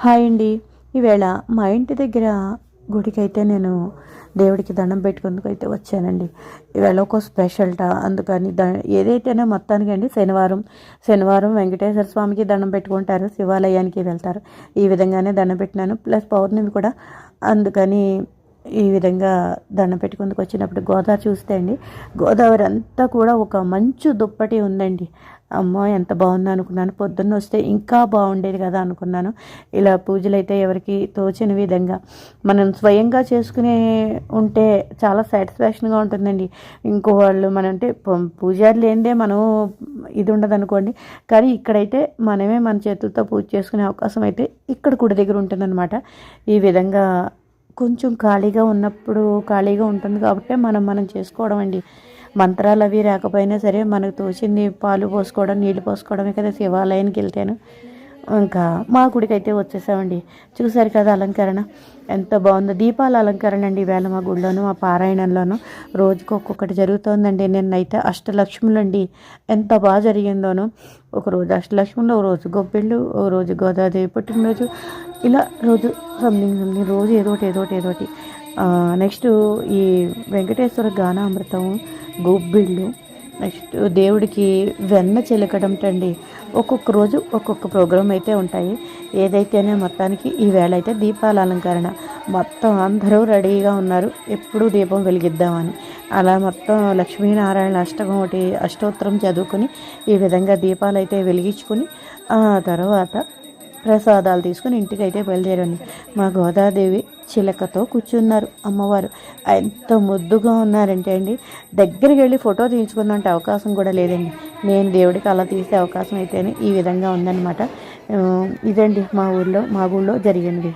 Hi అండి. ఈవేళ మా ఇంటి దగ్గర గుడికైతే నేను దేవుడికి దండం పెట్టుకుందుకైతే వచ్చానండి. ఈవేళ ఒక స్పెషల్ట అందుకని ఏదైతేనే మొత్తానికి అండి శనివారం వెంకటేశ్వర స్వామికి దండం పెట్టుకుంటారు, శివాలయానికి వెళ్తారు. ఈ విధంగానే దండం పెట్టినాను. ప్లస్ పౌర్ణమి కూడా, అందుకని ఈ విధంగా దండం పెట్టుకుందుకు వచ్చినప్పుడు గోదావరి చూస్తే అండి, గోదావరి అంతా కూడా ఒక మంచు దుప్పటి ఉందండి. అమ్మో ఎంత బాగుంది అనుకున్నాను. పొద్దున్న వస్తే ఇంకా బాగుండేది కదా అనుకున్నాను. ఇలా పూజలు అయితే ఎవరికి తోచిన విధంగా మనం స్వయంగా చేసుకునే ఉంటే చాలా సాటిస్ఫాక్షన్గా ఉంటుందండి. ఇంకో వాళ్ళు మనం అంటే పూజారి లేనిదే మనం ఇది ఉండదు అనుకోండి. కానీ ఇక్కడైతే మనమే మన చేతులతో పూజ చేసుకునే అవకాశం అయితే ఇక్కడ గుడి దగ్గర ఉంటుందన్నమాట. ఈ విధంగా కొంచెం ఖాళీగా ఉన్నప్పుడు ఖాళీగా ఉంటుంది కాబట్టి మనం చేసుకోవడం అండి. మంత్రాలు అవి రాకపోయినా సరే మనకు తోచింది పాలు పోసుకోవడం, నీళ్లు పోసుకోవడమే కదా శివాలయానికి వెళ్తాను. ఇంకా మా గుడికి అయితే వచ్చేసామండి. చూసారు కదా అలంకరణ ఎంత బాగుందో. దీపాల అలంకరణ అండి ఈవేళ మా గుడిలోను, మా పారాయణంలోనూ రోజుకు ఒక్కొక్కటి జరుగుతోందండి. నిన్నైతే అష్టలక్ష్ములు అండి, ఎంత బాగా జరిగిందోను. ఒకరోజు అష్టలక్ష్ములు, ఒక రోజు గొబ్బిళ్ళు, ఒక రోజు గోదాదేవి పుట్టినరోజు, ఇలా రోజు సంథింగ్ రోజు ఏదోటి. నెక్స్ట్ ఈ వెంకటేశ్వర గానామృతం, గొబ్బిళ్ళు, నెక్స్ట్ దేవుడికి వెన్న చిలకడం అండి. ఒక్కొక్క రోజు ఒక్కొక్క ప్రోగ్రాం అయితే ఉంటాయి. ఏదైతేనే మొత్తానికి ఈ వేళ అయితే దీపాల అలంకరణ మొత్తం అందరూ రెడీగా ఉన్నారు, ఎప్పుడూ దీపం వెలిగిద్దామని. అలా మొత్తం లక్ష్మీనారాయణ అష్టోత్తరం చదువుకొని ఈ విధంగా దీపాలు అయితే వెలిగించుకొని ఆ తర్వాత ప్రసాదాలు తీసుకుని ఇంటికైతే బయలుదేరండి. మా గోదాదేవి చిలకతో కూర్చున్నారు అమ్మవారు. ఎంత ముద్దుగా ఉన్నారంటే అండి, దగ్గరికి వెళ్ళి ఫోటో తీయించుకున్నంటే అవకాశం కూడా లేదండి. నేను దేవుడికి అలా తీసే అవకాశం అయితేనే ఈ విధంగా ఉందన్నమాట. ఇదండి మా ఊళ్ళో జరిగింది.